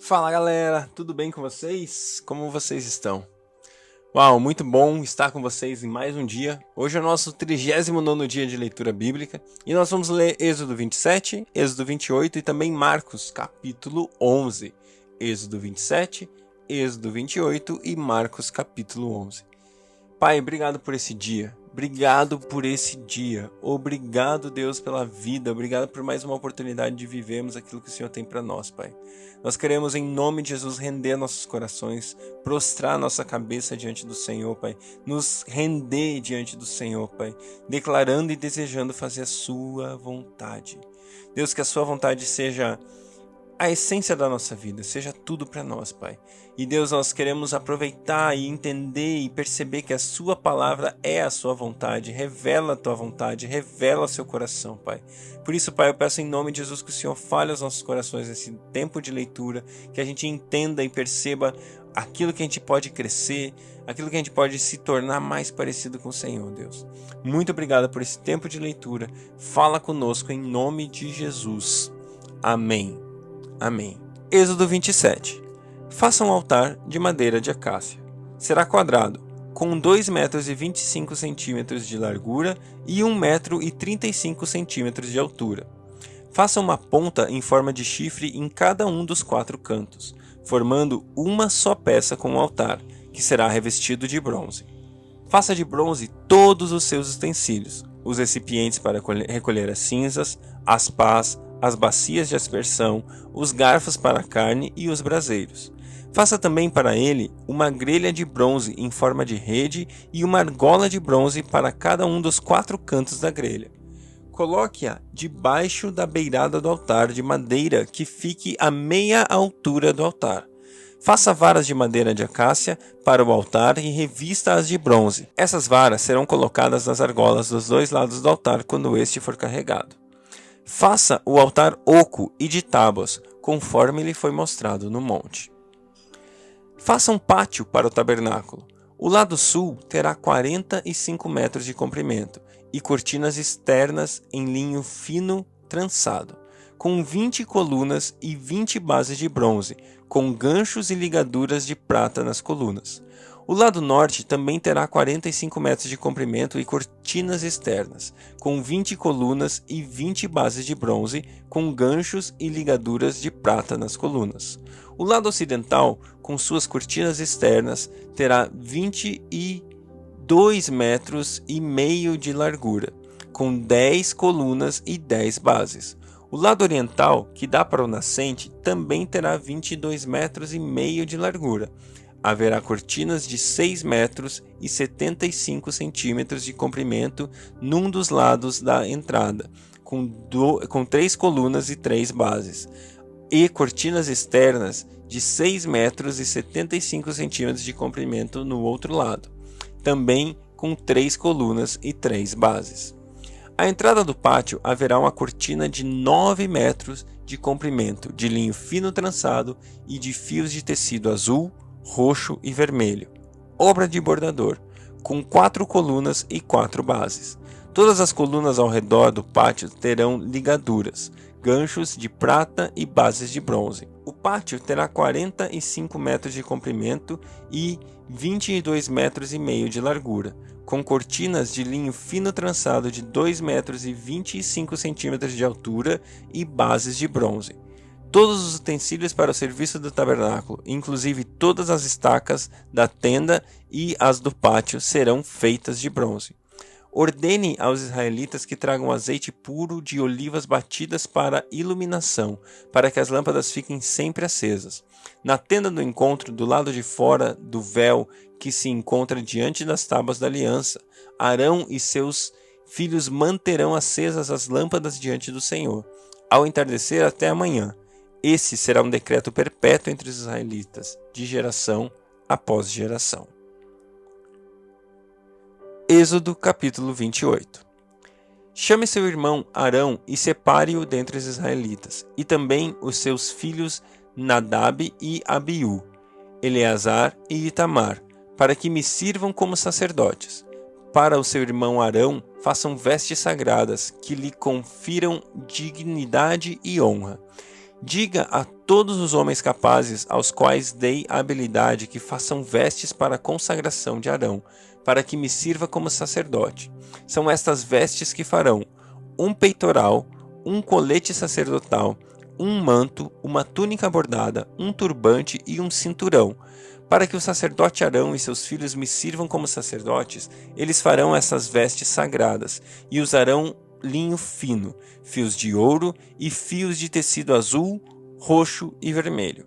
Fala galera, tudo bem com vocês? Como vocês estão? Uau, muito bom estar com vocês em mais um dia. Hoje é o nosso 39º dia de leitura bíblica e nós vamos ler Êxodo 27, Êxodo 28 e também Marcos, capítulo 11. Êxodo 27, Êxodo 28 e Marcos, capítulo 11. Pai, obrigado por esse dia. Obrigado por esse dia. Obrigado, Deus, pela vida. Obrigado por mais uma oportunidade de vivermos aquilo que o Senhor tem para nós, Pai. Nós queremos, em nome de Jesus, render nossos corações, prostrar nossa cabeça diante do Senhor, Pai. Nos render diante do Senhor, Pai. Declarando e desejando fazer a sua vontade. Deus, que a sua vontade seja a essência da nossa vida, seja tudo para nós, Pai. E Deus, nós queremos aproveitar e entender e perceber que a sua palavra é a sua vontade, revela a tua vontade, revela seu coração, Pai. Por isso, Pai, eu peço em nome de Jesus que o Senhor fale aos nossos corações nesse tempo de leitura, que a gente entenda e perceba aquilo que a gente pode crescer, aquilo que a gente pode se tornar mais parecido com o Senhor, Deus. Muito obrigado por esse tempo de leitura. Fala conosco em nome de Jesus. Amém. Amém. Êxodo 27. Faça um altar de madeira de acácia. Será quadrado, com 2,25 metros de largura e 1,35 metros de altura. Faça uma ponta em forma de chifre em cada um dos 4 cantos, formando uma só peça com o altar, que será revestido de bronze. Faça de bronze todos os seus utensílios, os recipientes para recolher as cinzas, as pás, as bacias de aspersão, os garfos para a carne e os braseiros. Faça também para ele uma grelha de bronze em forma de rede e uma argola de bronze para cada um dos 4 cantos da grelha. Coloque-a debaixo da beirada do altar de madeira que fique a meia altura do altar. Faça varas de madeira de acácia para o altar e revista-as de bronze. Essas varas serão colocadas nas argolas dos 2 lados do altar quando este for carregado. Faça o altar oco e de tábuas, conforme lhe foi mostrado no monte. Faça um pátio para o tabernáculo. O lado sul terá 45 metros de comprimento e cortinas externas em linho fino trançado, com 20 colunas e 20 bases de bronze, com ganchos e ligaduras de prata nas colunas. O lado norte também terá 45 metros de comprimento e cortinas externas, com 20 colunas e 20 bases de bronze, com ganchos e ligaduras de prata nas colunas. O lado ocidental, com suas cortinas externas, terá 22 metros e meio de largura, com 10 colunas e 10 bases. O lado oriental, que dá para o nascente, também terá 22 metros e meio de largura. Haverá cortinas de 6 metros e 75 centímetros de comprimento num dos lados da entrada, com 3 colunas e 3 bases, e cortinas externas de 6 metros e 75 centímetros de comprimento no outro lado, também com 3 colunas e 3 bases. À entrada do pátio haverá uma cortina de 9 metros de comprimento, de linho fino trançado e de fios de tecido azul, roxo e vermelho, obra de bordador, com 4 colunas e 4 bases. Todas as colunas ao redor do pátio terão ligaduras, ganchos de prata e bases de bronze. O pátio terá 45 metros de comprimento e 22 metros e meio de largura, com cortinas de linho fino trançado de 2 metros e 25 centímetros de altura e bases de bronze. Todos os utensílios para o serviço do tabernáculo, inclusive todas as estacas da tenda e as do pátio, serão feitas de bronze. Ordene aos israelitas que tragam azeite puro de olivas batidas para iluminação, para que as lâmpadas fiquem sempre acesas. Na tenda do encontro, do lado de fora do véu que se encontra diante das tábuas da aliança, Arão e seus filhos manterão acesas as lâmpadas diante do Senhor, ao entardecer até amanhã. Esse será um decreto perpétuo entre os israelitas, de geração após geração. Êxodo capítulo 28. Chame seu irmão Arão e separe-o dentre os israelitas, e também os seus filhos Nadab e Abiú, Eleazar e Itamar, para que me sirvam como sacerdotes. Para o seu irmão Arão, façam vestes sagradas, que lhe confiram dignidade e honra. Diga a todos os homens capazes, aos quais dei a habilidade, que façam vestes para a consagração de Arão, para que me sirva como sacerdote. São estas vestes que farão: um peitoral, um colete sacerdotal, um manto, uma túnica bordada, um turbante e um cinturão. Para que o sacerdote Arão e seus filhos me sirvam como sacerdotes, eles farão essas vestes sagradas e usarão linho fino, fios de ouro e fios de tecido azul, roxo e vermelho.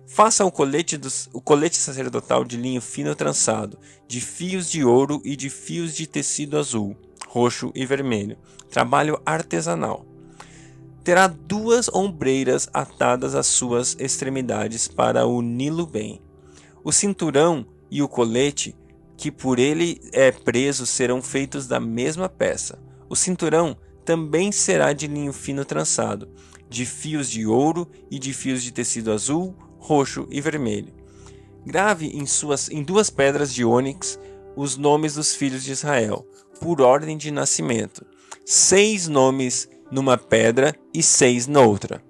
Faça o colete sacerdotal de linho fino trançado, de fios de ouro e de fios de tecido azul, roxo e vermelho, trabalho artesanal. Terá 2 ombreiras atadas às suas extremidades para uni-lo bem. O cinturão e o colete que por ele é preso serão feitos da mesma peça. O cinturão também será de linho fino trançado, de fios de ouro e de fios de tecido azul, roxo e vermelho. Grave em 2 pedras de ônix os nomes dos filhos de Israel, por ordem de nascimento. 6 nomes numa pedra e 6 noutra.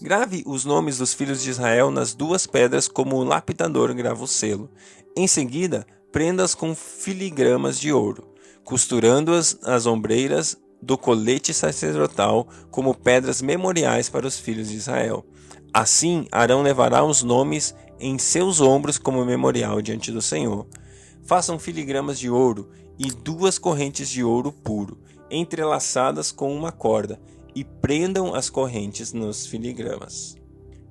Grave os nomes dos filhos de Israel nas 2 pedras como o lapidador grava o selo. Em seguida, prenda-as com filigramas de ouro, costurando-as nas ombreiras do colete sacerdotal como pedras memoriais para os filhos de Israel. Assim, Arão levará os nomes em seus ombros como memorial diante do Senhor. Façam filigramas de ouro e 2 correntes de ouro puro, entrelaçadas com uma corda, e prendam as correntes nos filigramas.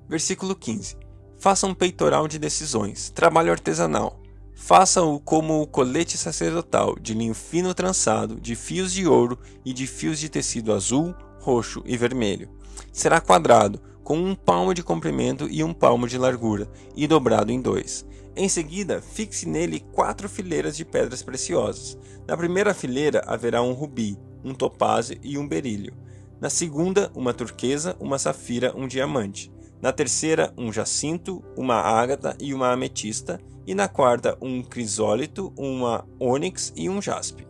Versículo 15. Faça um peitoral de decisões, trabalho artesanal. Faça-o como o colete sacerdotal, de linho fino trançado, de fios de ouro e de fios de tecido azul, roxo e vermelho. Será quadrado, com 1 palmo de comprimento e 1 palmo de largura, e dobrado em 2. Em seguida, fixe nele 4 fileiras de pedras preciosas. Na primeira fileira haverá um rubi, um topázio e um berílio. Na segunda, uma turquesa, uma safira, um diamante. Na terceira, um jacinto, uma ágata e uma ametista. E na quarta, um crisólito, uma ônix e um jaspe.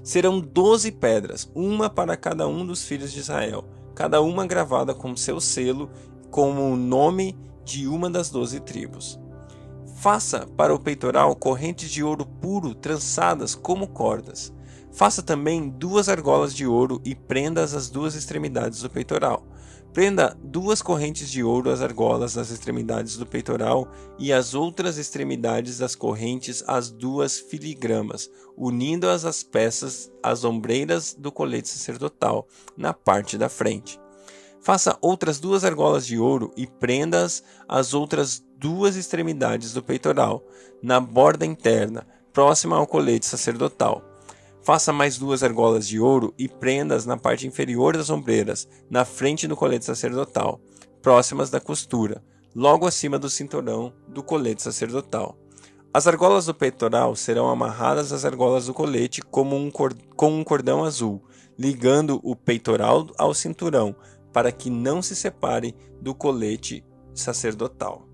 Serão 12 pedras, uma para cada um dos filhos de Israel, cada uma gravada com seu selo, como o nome de uma das 12 tribos. Faça para o peitoral correntes de ouro puro trançadas como cordas. Faça também 2 argolas de ouro e prenda-as às 2 extremidades do peitoral. Prenda 2 correntes de ouro às argolas das extremidades do peitoral e às outras extremidades das correntes às 2 filigramas, unindo-as às peças às ombreiras do colete sacerdotal, na parte da frente. Faça outras 2 argolas de ouro e prenda-as às outras 2 extremidades do peitoral, na borda interna, próxima ao colete sacerdotal. Faça mais 2 argolas de ouro e prenda-as na parte inferior das ombreiras, na frente do colete sacerdotal, próximas da costura, logo acima do cinturão do colete sacerdotal. As argolas do peitoral serão amarradas às argolas do colete com um cordão azul, ligando o peitoral ao cinturão, para que não se separe do colete sacerdotal.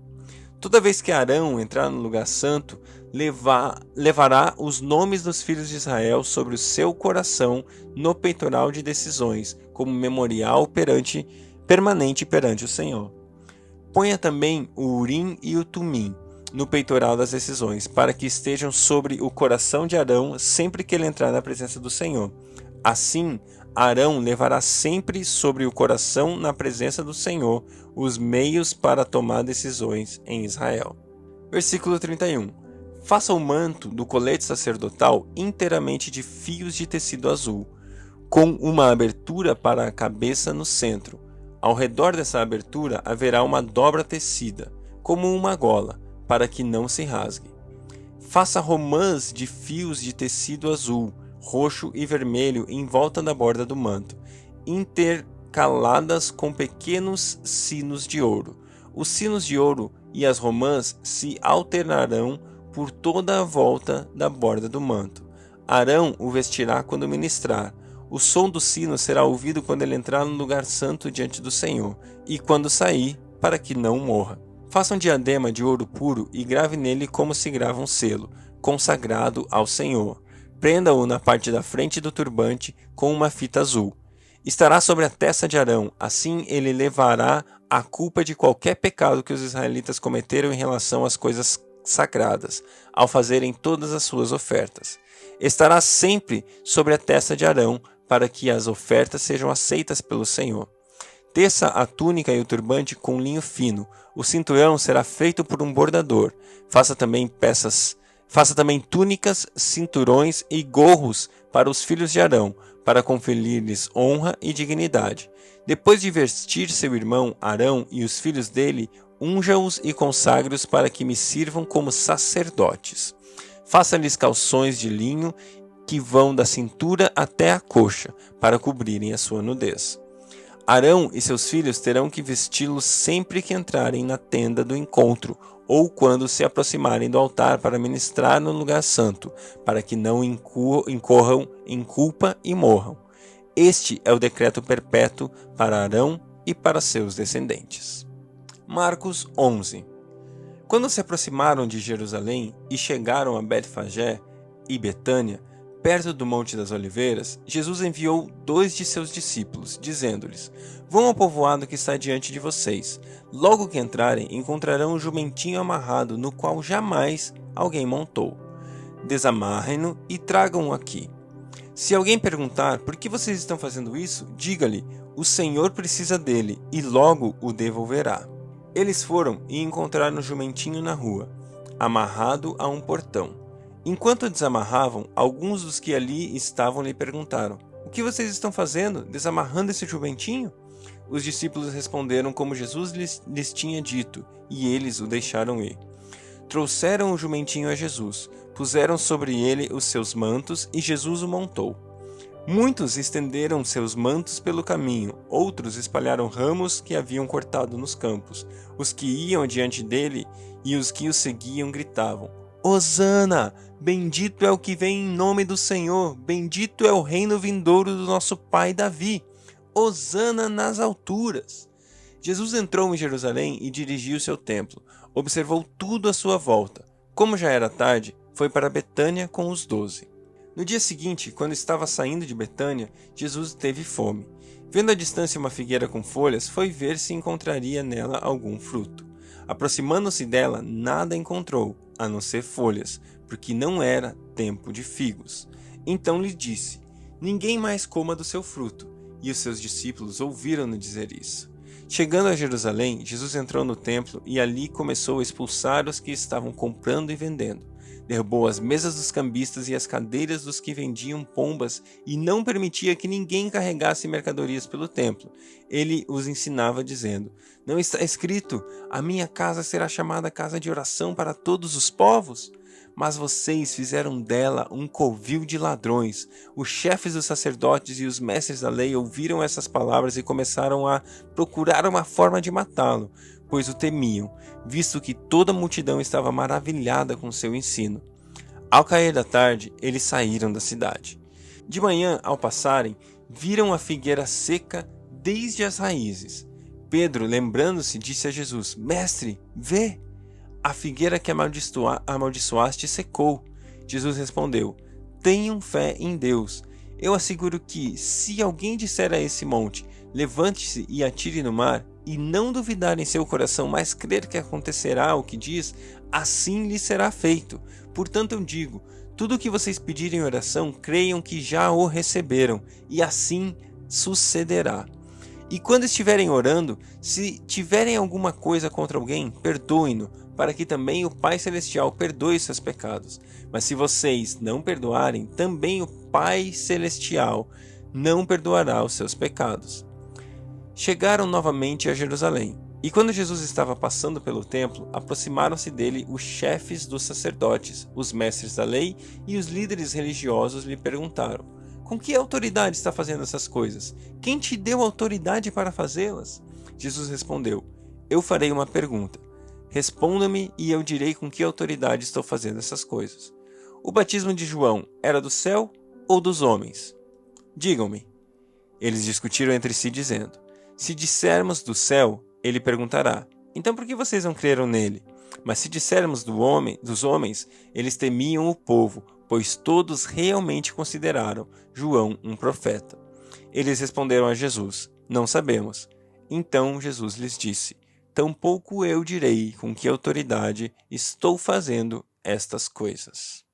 Toda vez que Arão entrar no lugar santo, levará os nomes dos filhos de Israel sobre o seu coração no peitoral de decisões, como memorial permanente perante o Senhor. Ponha também o Urim e o Tumim no peitoral das decisões, para que estejam sobre o coração de Arão sempre que ele entrar na presença do Senhor. Assim, Arão levará sempre sobre o coração na presença do Senhor os meios para tomar decisões em Israel. Versículo 31. Faça o manto do colete sacerdotal inteiramente de fios de tecido azul, com uma abertura para a cabeça no centro. Ao redor dessa abertura haverá uma dobra tecida, como uma gola, para que não se rasgue. Faça romãs de fios de tecido azul, roxo e vermelho em volta da borda do manto, intercaladas com pequenos sinos de ouro. Os sinos de ouro e as romãs se alternarão por toda a volta da borda do manto. Arão o vestirá quando ministrar. O som do sino será ouvido quando ele entrar no lugar santo diante do Senhor, e quando sair, para que não morra. Faça um diadema de ouro puro e grave nele como se grava um selo, consagrado ao Senhor. Prenda-o na parte da frente do turbante com uma fita azul. Estará sobre a testa de Arão, assim ele levará a culpa de qualquer pecado que os israelitas cometeram em relação às coisas sagradas, ao fazerem todas as suas ofertas. Estará sempre sobre a testa de Arão, para que as ofertas sejam aceitas pelo Senhor. Teça a túnica e o turbante com linho fino. O cinturão será feito por um bordador. Faça também túnicas, cinturões e gorros para os filhos de Arão, para conferir-lhes honra e dignidade. Depois de vestir seu irmão Arão e os filhos dele, unja-os e consagre-os para que me sirvam como sacerdotes. Faça-lhes calções de linho que vão da cintura até a coxa, para cobrirem a sua nudez. Arão e seus filhos terão que vesti-los sempre que entrarem na tenda do encontro, ou quando se aproximarem do altar para ministrar no lugar santo, para que não incorram em culpa e morram. Este é o decreto perpétuo para Arão e para seus descendentes. Marcos 11. Quando se aproximaram de Jerusalém e chegaram a Betfagé e Betânia, perto do Monte das Oliveiras, Jesus enviou 2 de seus discípulos, dizendo-lhes: Vão ao povoado que está diante de vocês. Logo que entrarem, encontrarão um jumentinho amarrado, no qual jamais alguém montou. Desamarrem-no e tragam-o aqui. Se alguém perguntar: Por que vocês estão fazendo isso? Diga-lhe: O Senhor precisa dele, e logo o devolverá. Eles foram e encontraram o jumentinho na rua, amarrado a um portão. Enquanto desamarravam, alguns dos que ali estavam lhe perguntaram: O que vocês estão fazendo, desamarrando esse jumentinho? Os discípulos responderam como Jesus lhes tinha dito, e eles o deixaram ir. Trouxeram o jumentinho a Jesus, puseram sobre ele os seus mantos, e Jesus o montou. Muitos estenderam seus mantos pelo caminho, outros espalharam ramos que haviam cortado nos campos. Os que iam diante dele e os que o seguiam gritavam: Hosana! Bendito é o que vem em nome do Senhor, bendito é o reino vindouro do nosso pai Davi. Hosana nas alturas! Jesus entrou em Jerusalém e dirigiu-se ao templo. Observou tudo à sua volta. Como já era tarde, foi para Betânia com os 12. No dia seguinte, quando estava saindo de Betânia, Jesus teve fome. Vendo à distância uma figueira com folhas, foi ver se encontraria nela algum fruto. Aproximando-se dela, nada encontrou, a não ser folhas, porque não era tempo de figos. Então lhe disse: Ninguém mais coma do seu fruto. E os seus discípulos ouviram-no dizer isso. Chegando a Jerusalém, Jesus entrou no templo e ali começou a expulsar os que estavam comprando e vendendo. Derrubou as mesas dos cambistas e as cadeiras dos que vendiam pombas e não permitia que ninguém carregasse mercadorias pelo templo. Ele os ensinava dizendo: Não está escrito: A minha casa será chamada casa de oração para todos os povos? Mas vocês fizeram dela um covil de ladrões. Os chefes dos sacerdotes e os mestres da lei ouviram essas palavras e começaram a procurar uma forma de matá-lo, pois o temiam, visto que toda a multidão estava maravilhada com seu ensino. Ao cair da tarde, eles saíram da cidade. De manhã, ao passarem, viram a figueira seca desde as raízes. Pedro, lembrando-se, disse a Jesus: Mestre, vê! A figueira que amaldiçoaste secou. Jesus respondeu: Tenham fé em Deus. Eu asseguro que, se alguém disser a esse monte: Levante-se e atire no mar, e não duvidar em seu coração, mas crer que acontecerá o que diz, assim lhe será feito. Portanto eu digo: tudo o que vocês pedirem em oração, creiam que já o receberam, e assim sucederá. E quando estiverem orando, se tiverem alguma coisa contra alguém, perdoem-no, para que também o Pai Celestial perdoe seus pecados. Mas se vocês não perdoarem, também o Pai Celestial não perdoará os seus pecados. Chegaram novamente a Jerusalém, e quando Jesus estava passando pelo templo, aproximaram-se dele os chefes dos sacerdotes, os mestres da lei e os líderes religiosos lhe perguntaram: Com que autoridade está fazendo essas coisas? Quem te deu autoridade para fazê-las? Jesus respondeu: Eu farei uma pergunta. Responda-me e eu direi com que autoridade estou fazendo essas coisas. O batismo de João era do céu ou dos homens? Digam-me. Eles discutiram entre si, dizendo: Se dissermos do céu, ele perguntará: Então por que vocês não creram nele? Mas se dissermos dos homens, eles temiam o povo, pois todos realmente consideraram João um profeta. Eles responderam a Jesus: Não sabemos. Então Jesus lhes disse: tampouco eu direi com que autoridade estou fazendo estas coisas.